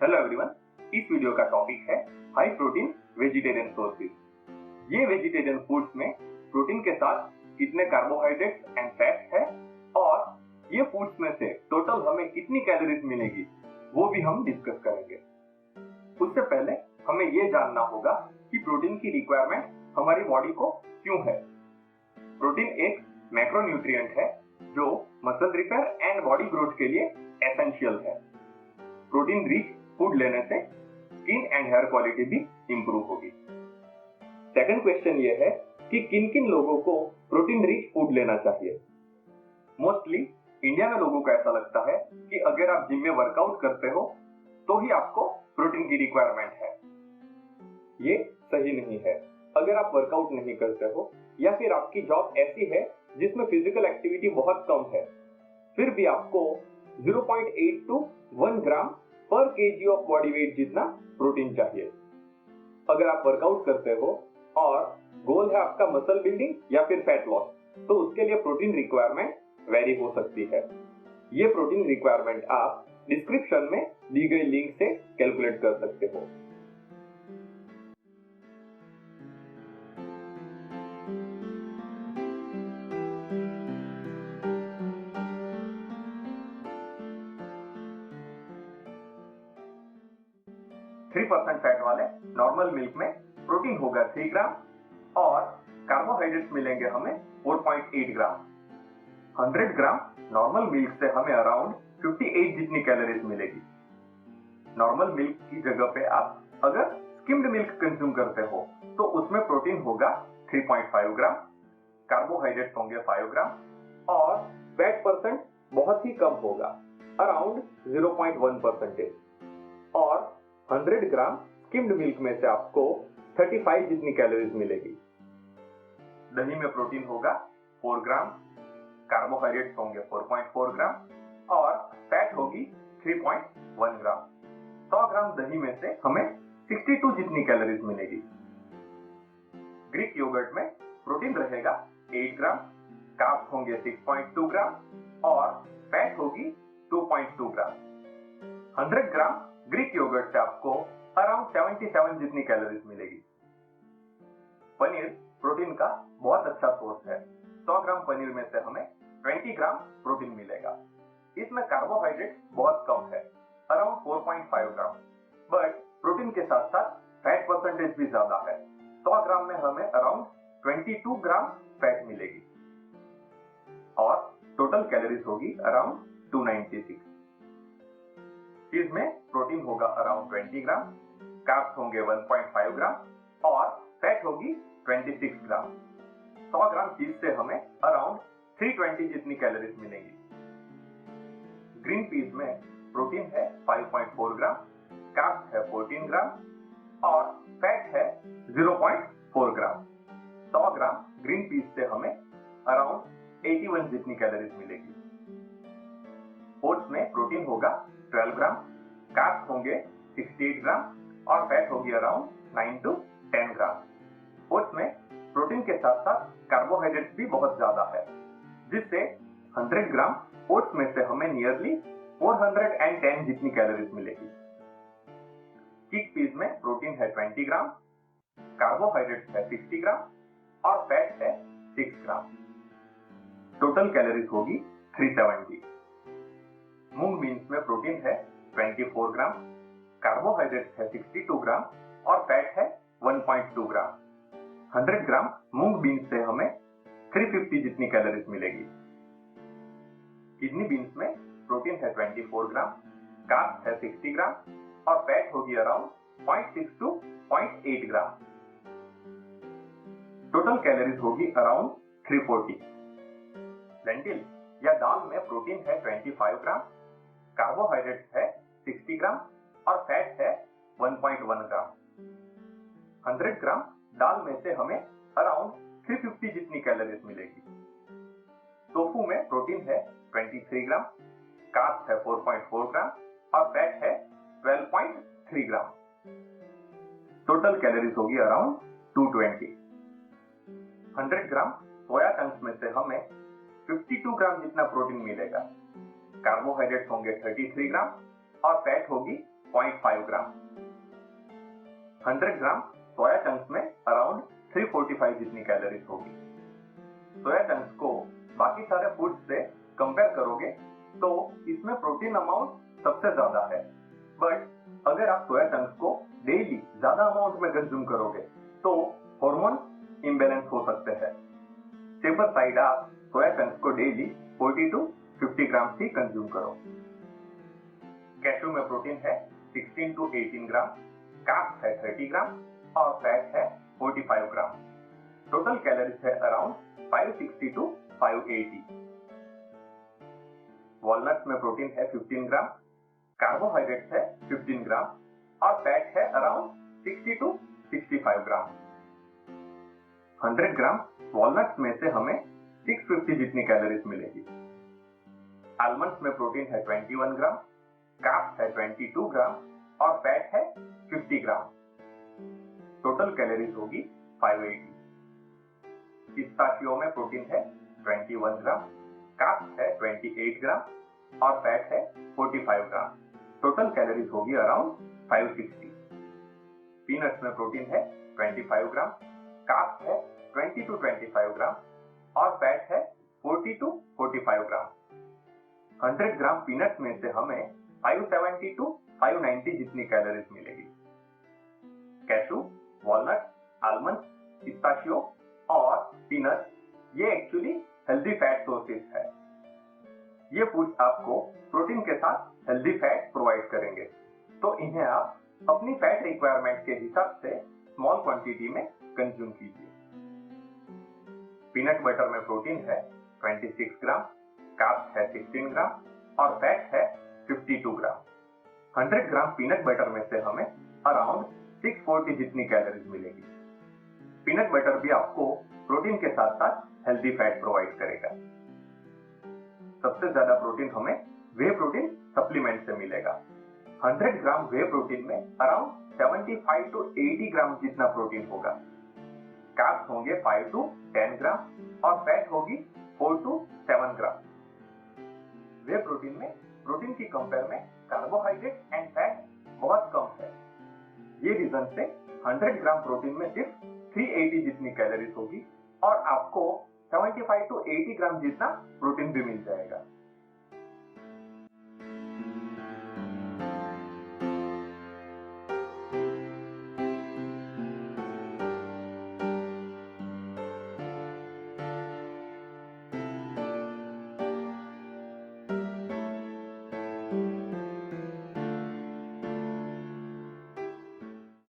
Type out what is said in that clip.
Hello everyone, इस video का topic है हाई प्रोटीन वेजिटेरियन सोर्सेज। ये वेजिटेरियन फूड्स में प्रोटीन के साथ कितने कार्बोहाइड्रेट्स एंड फैट्स है और ये फूड्स में से टोटल हमें कितनी कैलोरीज मिलेगी वो भी हम डिस्कस करेंगे। उससे पहले हमें ये जानना होगा कि प्रोटीन की रिक्वायरमेंट हमारी बॉडी को क्यों है। प्रोटीन एक मैक्रोन्यूट्रिएंट है जो muscle repair and body growth के लिए एसेंशियल है। प्रोटीन रिच फूड लेने से स्किन एंड हेयर क्वालिटी भी इंप्रूव होगी। सेकंड क्वेश्चन ये है कि किन किन लोगों को प्रोटीन रिच फूड लेना चाहिए। मोस्टली इंडिया में लोगों को ऐसा लगता है कि अगर आप जिम में वर्कआउट करते हो तो ही आपको प्रोटीन की रिक्वायरमेंट है। ये सही नहीं है। अगर आप वर्कआउट नहीं करते हो या फिर आपकी जॉब ऐसी है जिसमें फिजिकल एक्टिविटी बहुत कम है, फिर भी आपको 0.8 to 1 ग्राम पर केजी ऑफ बॉडी वेट जितना प्रोटीन चाहिए। अगर आप वर्कआउट करते हो और गोल है आपका मसल बिल्डिंग या फिर फैट लॉस, तो उसके लिए प्रोटीन रिक्वायरमेंट वेरी हो सकती है। ये प्रोटीन रिक्वायरमेंट आप डिस्क्रिप्शन में दी गई लिंक से कैलकुलेट कर सकते हो। थ्री परसेंट फैट वाले नॉर्मल मिल्क में प्रोटीन होगा 3 ग्राम और कार्बोहाइड्रेट्स मिलेंगे हमें 4.8 ग्राम। 100 ग्राम नॉर्मल मिल्क से हमें अराउंड 58 जितनी कैलोरीज मिलेगी। नॉर्मल मिल्क की जगह पे आप अगर स्किम्ड मिल्क कंज्यूम करते हो तो उसमें प्रोटीन होगा 3.5 ग्राम, कार्बोहाइड्रेट्स होंगे 5 ग्राम और फैट परसेंट बहुत ही कम होगा, अराउंड 0.1% और 100 ग्राम स्किम्ड मिल्क में से आपको 35 जितनी कैलोरीज मिलेगी। दही में प्रोटीन होगा 4 ग्राम, कार्बोहाइड्रेट्स होंगे 4.4 ग्राम और फैट होगी 3.1 ग्राम। 100 ग्राम दही में से हमें 62 जितनी कैलोरीज मिलेगी। ग्रीक योगर्ट में प्रोटीन रहेगा 8 ग्राम, कार्ब्स होंगे 6.2 ग्राम और फैट होगी 2.2 ग्राम। 100 ग्राम ग्रीक योगर्ट से आपको अराउंड 77 जितनी कैलोरीज मिलेगी। पनीर प्रोटीन का बहुत अच्छा सोर्स है। 100 ग्राम पनीर में से हमें 20 ग्राम प्रोटीन मिलेगा। इसमें कार्बोहाइड्रेट बहुत कम है, अराउंड 4.5 ग्राम, बट प्रोटीन के साथ साथ फैट परसेंटेज भी ज्यादा है। 100 ग्राम में हमें अराउंड 22 ग्राम फैट मिलेगी और टोटल कैलोरीज होगी अराउंड 296। चीज में प्रोटीन होगा अराउंड 20 ग्राम, कार्ब्स होंगे 1.5 ग्राम और फैट होगी 26 ग्राम। 100 ग्राम चीज से हमें अराउंड 320 जितनी कैलोरीज मिलेंगी। ग्रीन पीस में प्रोटीन है 5.4 ग्राम, कार्ब्स है 14 ग्राम और फैट है 0.4 ग्राम। 100 ग्राम ग्रीन पीस से हमें अराउंड 81 जितनी कैलोरीज मिलेगी। ओट्स में प्रोटीन होगा 12 ग्राम, कार्ब्स होंगे 68 ग्राम और फैट होगी अराउंड 9 to 10 ग्राम। ओट्स में प्रोटीन के साथ साथ कार्बोहाइड्रेट्स भी बहुत ज्यादा है, जिससे 100 ग्राम ओट्स में से हमें नियरली 410 जितनी कैलोरीज मिलेगी। चिक पीस में प्रोटीन है 20 ग्राम, कार्बोहाइड्रेट्स है 60 ग्राम और फैट है 6 ग्राम। टोटल कैलोरीज होगी 370। मूंग बीन्स में प्रोटीन है 24 ग्राम, कार्बोहाइड्रेट्स है 62 ग्राम और फैट है 1.2 ग्राम। 100 ग्राम मूंग बीन्स से हमें 350 जितनी कैलोरीज मिलेगी। किडनी बीन्स में प्रोटीन है 24 ग्राम, कार्ब्स है 60 ग्राम और फैट होगी around 0.6 to 0.8 gram. Total calories होगी अराउंड 340। लेंटिल या दाल में प्रोटीन है 25 ग्राम, कार्बोहाइड्रेट्स है 60 ग्राम और फैट है 1.1 ग्राम। 100 ग्राम दाल में से हमें अराउंड 350 जितनी कैलोरीज मिलेगी। टोफू में प्रोटीन है 23 ग्राम, कार्ब्स है 4.4 ग्राम और फैट है 12.3 ग्राम। टोटल कैलोरीज होगी अराउंड 220। 100 ग्राम सोया चंक्स में से हमें 52 ग्राम जितना प्रोटीन मिलेगा। कार्बोहाइड्रेट्स होंगे 33 ग्राम और फैट होगी 0.5 ग्राम। 100 ग्राम सोया चंक्स में अराउंड 345 जितनी कैलोरीज होगी। सोया चंक्स को बाकी सारे फूड से कंपेयर करोगे तो इसमें प्रोटीन अमाउंट सबसे ज्यादा है, बट अगर आप सोया चंक्स को डेली ज्यादा अमाउंट में कंज्यूम करोगे तो हार्मोन इम्बैलेंस हो सकते हैं। सेपर साइड आप सोया चंक्स को daily 40 to 50 gram he consume करो। कैशू में प्रोटीन है 16 to 18 ग्राम, कार्ब्स है 30 ग्राम और फैट है 45 ग्राम। टोटल कैलोरीज है अराउंड 560 to 580। वॉलनट्स में प्रोटीन है 15 ग्राम, कार्बोहाइड्रेट्स है 15 ग्राम और फैट है around 60 to 65 gram. 100 gram walnuts में से हमें 650 जितनी कैलोरीज मिलेगी। आलमंड्स में प्रोटीन है 21 ग्राम, कार्ब्स है 22 ग्राम और फैट है 50 ग्राम। टोटल कैलोरीज होगी 580। पिस्ताशियो में प्रोटीन है 21 ग्राम, कार्ब्स है 28 ग्राम और फैट है 45 ग्राम। टोटल कैलोरीज होगी अराउंड 560। पीनट्स में प्रोटीन है 25 ग्राम, कार्ब्स है 20 to 25 ग्राम और फैट है 40 to 45 ग्राम। 100 ग्राम पीनट्स में से हमें 570 to 590 जितनी कैलोरीज मिलेगी। कैशू, वॉलनट, आलमंड, पिस्ताशियो और पीनट ये एक्चुअली हेल्दी फैट सोर्सेज है। ये फूड्स आपको प्रोटीन के साथ हेल्दी फैट प्रोवाइड करेंगे, तो इन्हें आप अपनी फैट रिक्वायरमेंट के हिसाब से स्मॉल क्वांटिटी में कंज्यूम कीजिए। पीनट बटर में प्रोटीन है 26 ग्राम, कार्ब्स है 16 ग्राम और फैट है 52 ग्राम। 100 ग्राम पीनट बटर में से हमें अराउंड 640 जितनी कैलोरीज मिलेगी। पीनट बटर भी आपको प्रोटीन के साथ साथ हेल्दी फैट प्रोवाइड करेगा। सबसे ज्यादा प्रोटीन हमें वे प्रोटीन सप्लीमेंट से मिलेगा। 100 ग्राम वे प्रोटीन में अराउंड 75 to 80 ग्राम जितना प्रोटीन होगा। कार्ब्स होंगे 5 to 10 ग्राम और फैट होगी 4 to 7 ग्राम। वे प्रोटीन में प्रोटीन की कंपेयर में कार्बोहाइड्रेट एंड फैट बहुत कम है। ये रीजन से 100 ग्राम प्रोटीन में सिर्फ 380 जितनी कैलोरीज होगी और आपको 75 to 80 ग्राम जितना प्रोटीन भी मिल जाएगा।